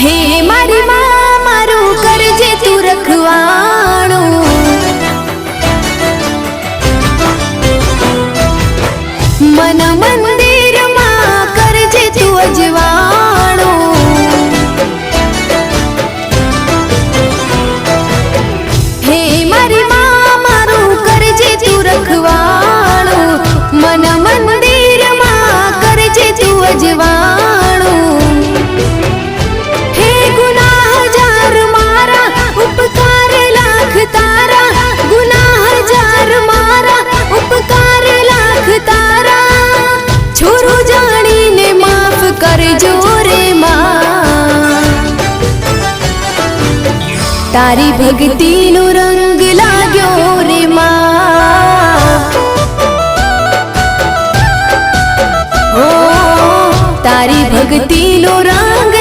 હે મારી માં મારું કરજે તું રખવાણું, મન મંદિરમાં કરજે તું અજવાણું, હે મારી માં મારું કરજે તું રખવાણું, મન મંદિરમાં કરજે તું અજવાણું, હે ગુનાહ હજાર મારા ઉપકાર લાખ તારા, ગુનાહ હજાર મારા ઉપકાર લાખ તારા, છોરું જાણીને માફ કરજો રે માં, તારી ભક્તિનો રંગ લાગ્યો રે માં, ઓ તારી ભક્તિનો રંગ